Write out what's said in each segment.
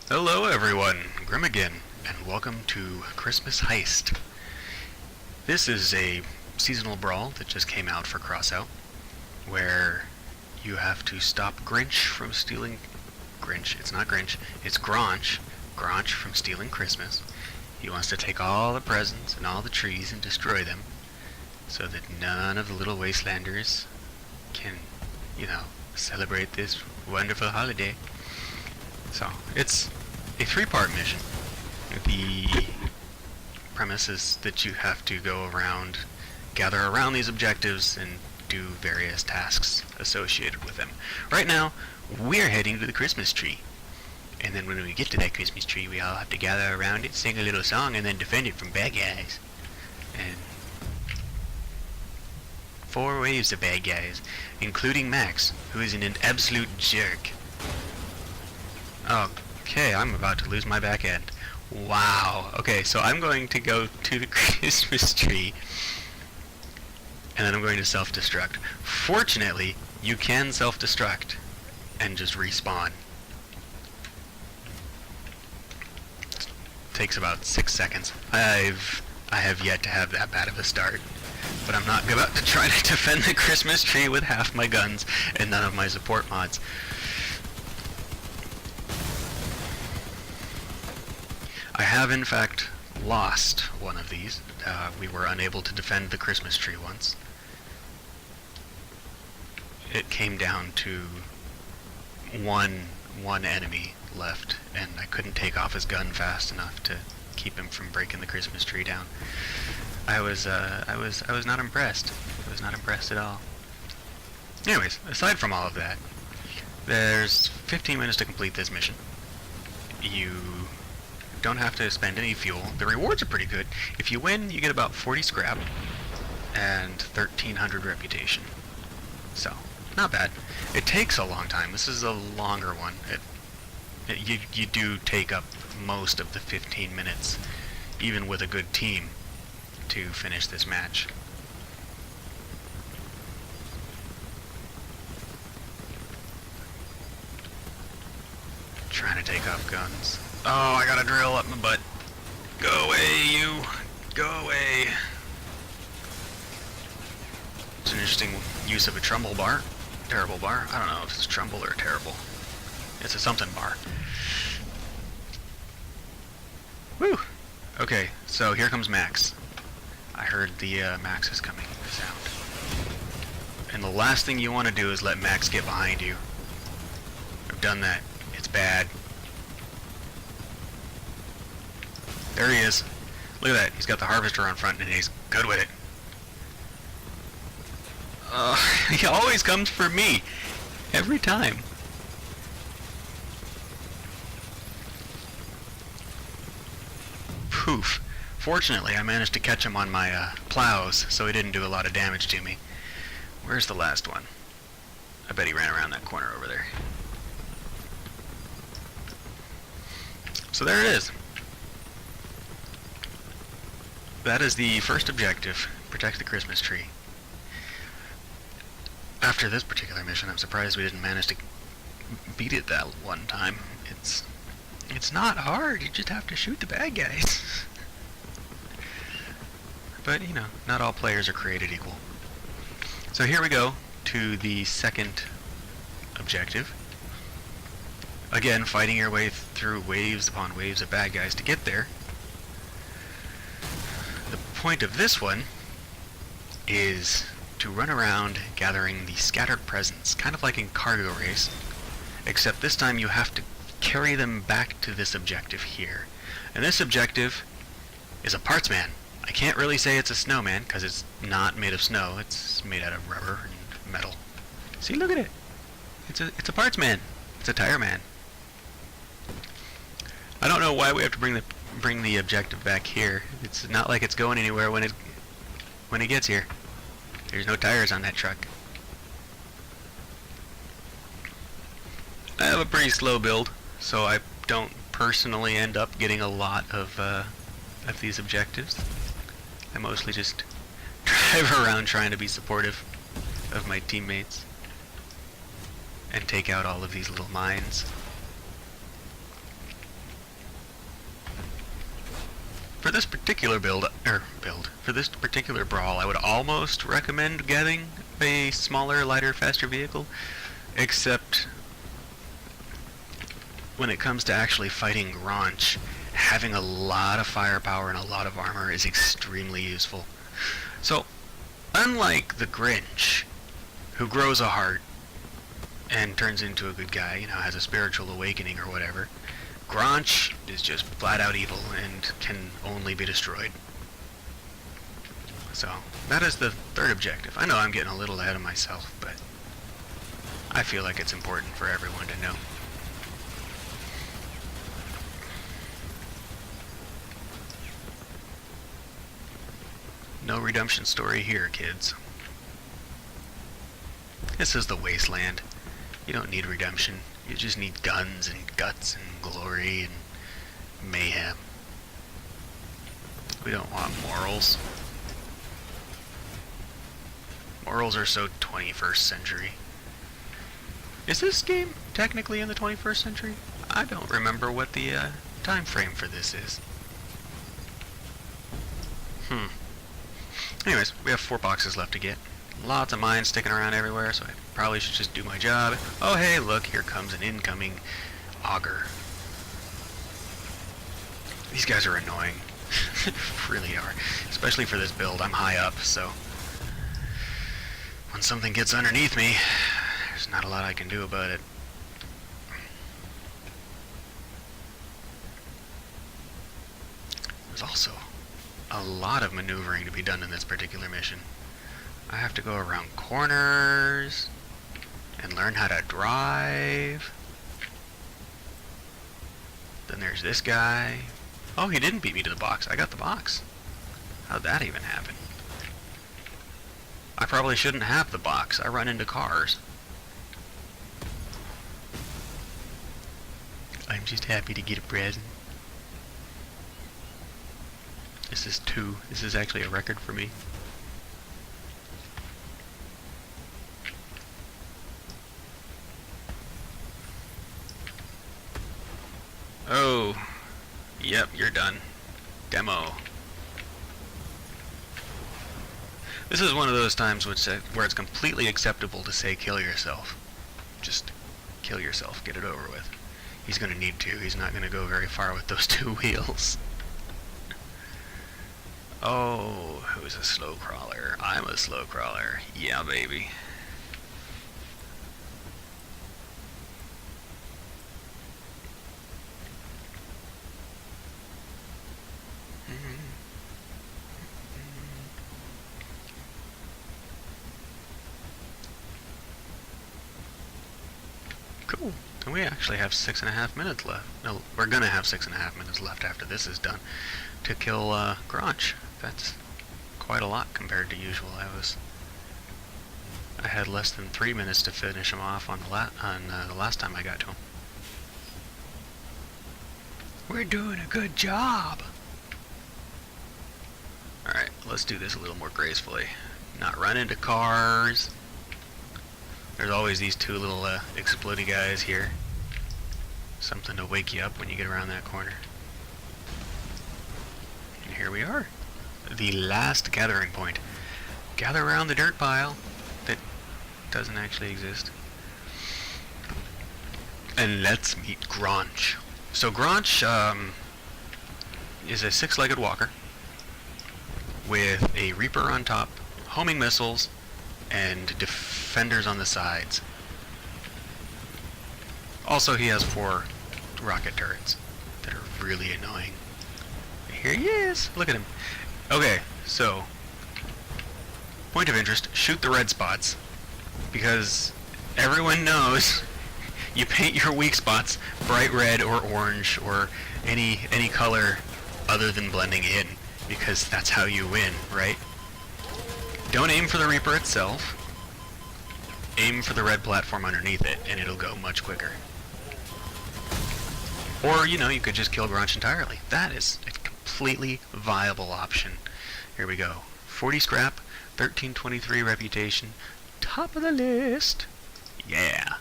Hello everyone, Grim again, and welcome to Christmas Heist. This is a seasonal brawl that just came out for Crossout, where you have to stop Grinch from stealing... Grinch, it's not Grinch, it's Gronch. Gronch from stealing Christmas. He wants to take all the presents and all the trees and destroy them, so that none of the little wastelanders can, celebrate this wonderful holiday. So, it's a three-part mission. The premise is that you have to go around, gather around these objectives, and do various tasks associated with them. Right now, we're heading to the Christmas tree. And then when we get to that Christmas tree, we all have to gather around it, sing a little song, and then defend it from bad guys. And 4 waves of bad guys, including Max, who is an absolute jerk. Okay, I'm about to lose my back end. Wow. Okay, so I'm going to go to the Christmas tree, and then I'm going to self-destruct. Fortunately, you can self-destruct and just respawn. It takes about 6 seconds. I have yet to have that bad of a start, but I'm not about to try to defend the Christmas tree with half my guns and none of my support mods. I have, in fact, lost one of these. We were unable to defend the Christmas tree once. It came down to one enemy left, and I couldn't take off his gun fast enough to keep him from breaking the Christmas tree down. I was not impressed. I was not impressed at all. Anyways, aside from all of that, there's 15 minutes to complete this mission. You don't have to spend any fuel. The rewards are pretty good. If you win, you get about 40 scrap and 1,300 reputation. So, not bad. It takes a long time. This is a longer one. You do take up most of the 15 minutes, even with a good team, to finish this match. Trying to take off guns. Oh, I got a drill up my butt. Go away, you! Go away! It's an interesting use of a trumbull bar. Terrible bar. I don't know if it's trumbull or terrible. It's a something bar. Woo! Okay, so here comes Max. I heard the Max is coming sound. And the last thing you want to do is let Max get behind you. I've done that. It's bad. There he is. Look at that. He's got the harvester on front and he's good with it. He always comes for me. Every time. Poof. Fortunately, I managed to catch him on my plows, so he didn't do a lot of damage to me. Where's the last one? I bet he ran around that corner over there. So there it is. That is the first objective, protect the Christmas tree. After this particular mission, I'm surprised we didn't manage to beat it that one time. It's not hard, you just have to shoot the bad guys. But, not all players are created equal. So here we go to the second objective. Again, fighting your way through waves upon waves of bad guys to get there. The point of this one is to run around gathering the scattered presents, kind of like in Cargo Race, except this time you have to carry them back to this objective here. And this objective is a parts man. I can't really say it's a snowman because it's not made of snow. It's made out of rubber and metal. See, look at it. It's a parts man. It's a tire man. I don't know why we have to bring the objective back here. It's not like it's going anywhere when it gets here. There's no tires on that truck. I have a pretty slow build, so I don't personally end up getting a lot of these objectives. I mostly just drive around trying to be supportive of my teammates and take out all of these little mines. For this particular for this particular brawl, I would almost recommend getting a smaller, lighter, faster vehicle, except when it comes to actually fighting Granch, having a lot of firepower and a lot of armor is extremely useful. So, unlike the Grinch, who grows a heart and turns into a good guy, you know, has a spiritual awakening or whatever, Granch is just flat out evil and can only be destroyed. So, that is the third objective. I know I'm getting a little ahead of myself, but I feel like it's important for everyone to know. No redemption story here, kids. This is the wasteland. You don't need redemption. You just need guns and guts and glory and mayhem. We don't want morals. Morals are so 21st century. Is this game technically in the 21st century? I don't remember what the time frame for this is. Anyways, we have 4 boxes left to get. Lots of mines sticking around everywhere, so I probably should just do my job. Oh hey, look, here comes an incoming auger. These guys are annoying. Really are. Especially for this build. I'm high up, so when something gets underneath me, there's not a lot I can do about it. There's also a lot of maneuvering to be done in this particular mission. I have to go around corners and learn how to drive. Then there's this guy. Oh, he didn't beat me to the box. I got the box. How'd that even happen? I probably shouldn't have the box. I run into cars. I'm just happy to get a present. This is 2. This is actually a record for me. Oh, yep, you're done. Demo. This is one of those times where it's completely acceptable to say kill yourself. Just kill yourself, get it over with. He's gonna need to. He's not gonna go very far with those 2 wheels. Oh, who's a slow crawler? I'm a slow crawler. Yeah, baby. Cool. And we actually have 6.5 minutes left. No, we're gonna have 6.5 minutes left after this is done to kill Granch. That's quite a lot compared to usual. I had less than 3 minutes to finish him off on the last time I got to him. We're doing a good job. All right, let's do this a little more gracefully. Not run into cars. There's always these 2 little explodey guys here. Something to wake you up when you get around that corner. And here we are. The last gathering point. Gather around the dirt pile that doesn't actually exist. And let's meet Granch. So Granch is a 6-legged walker with a Reaper on top, homing missiles, and defenders on the sides. Also, he has 4 rocket turrets that are really annoying. Here he is! Look at him. Okay, so point of interest, shoot the red spots, because everyone knows you paint your weak spots bright red or orange or any color other than blending in, because that's how you win, right? Don't aim for the Reaper itself. Aim for the red platform underneath it, and it'll go much quicker. Or, you know, you could just kill Granch entirely. That is a completely viable option. Here we go. 40 scrap, 1323 reputation, top of the list. Yeah.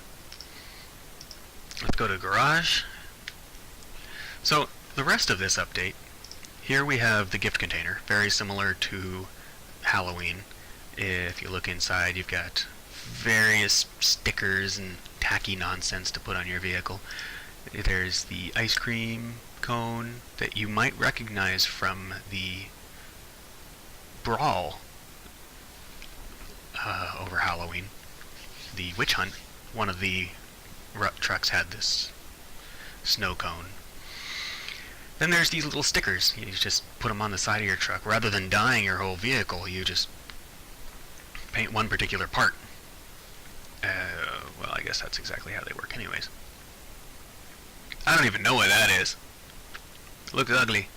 Let's go to garage. So, the rest of this update, here we have the gift container, very similar to Halloween. If you look inside, you've got various stickers and tacky nonsense to put on your vehicle. There's the ice cream cone that you might recognize from the brawl over Halloween. The witch hunt, one of the trucks had this snow cone. Then there's these little stickers. You just put them on the side of your truck. Rather than dyeing your whole vehicle, you just paint one particular part. Well, I guess that's exactly how they work anyways. I don't even know what that is. It looks ugly.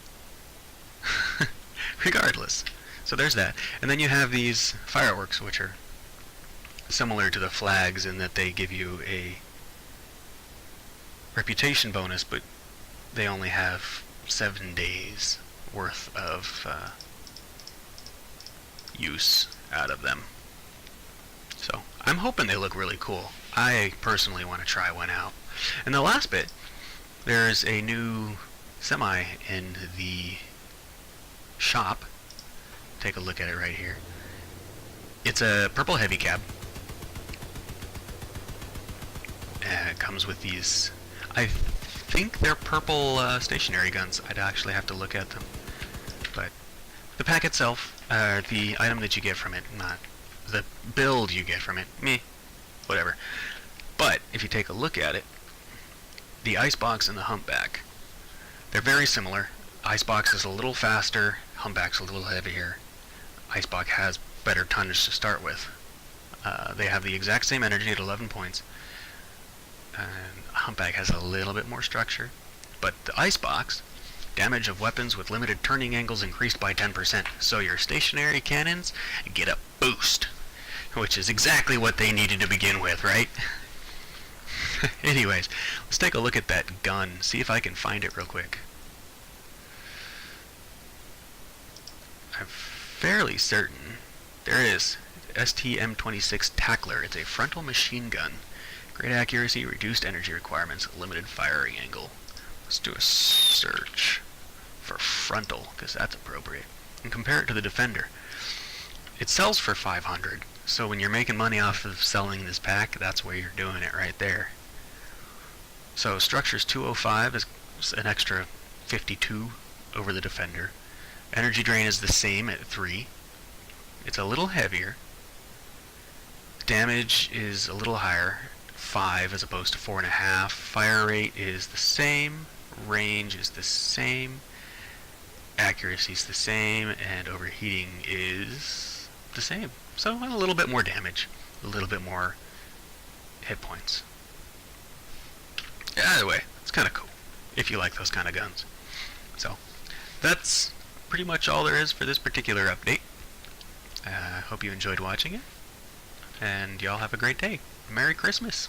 Regardless. So there's that. And then you have these fireworks, which are similar to the flags in that they give you a reputation bonus, but they only have 7 days worth of use out of them. So I'm hoping they look really cool. I personally want to try one out. And the last bit, there's a new semi in the shop. Take a look at it right here. It's a purple heavy cab. It comes with these, I think they're purple stationary guns. I'd actually have to look at them. But the pack itself, the item that you get from it, not the build you get from it, meh, whatever. But if you take a look at it, the icebox and the humpback, they're very similar. Icebox is a little faster, humpback's a little heavier. Icebox has better tonnage to start with. They have the exact same energy at 11 points. And humpback has a little bit more structure. But the icebox, damage of weapons with limited turning angles increased by 10%. So your stationary cannons get a boost, which is exactly what they needed to begin with, right? Anyways, let's take a look at that gun, see if I can find it real quick. I'm fairly certain. There it is. STM-26 Tackler. It's a frontal machine gun. Great accuracy, reduced energy requirements, limited firing angle. Let's do a search for frontal, because that's appropriate. And compare it to the Defender. It sells for 500, so when you're making money off of selling this pack, that's where you're doing it right there. So structure's 205 is an extra 52 over the Defender. Energy drain is the same at 3. It's a little heavier. Damage is a little higher, 5 as opposed to 4.5. Fire rate is the same. Range is the same. Accuracy is the same. And overheating is the same. So a little bit more damage. A little bit more hit points. Either way, it's kind of cool if you like those kind of guns. So that's pretty much all there is for this particular update. I hope you enjoyed watching it, and y'all have a great day. Merry Christmas!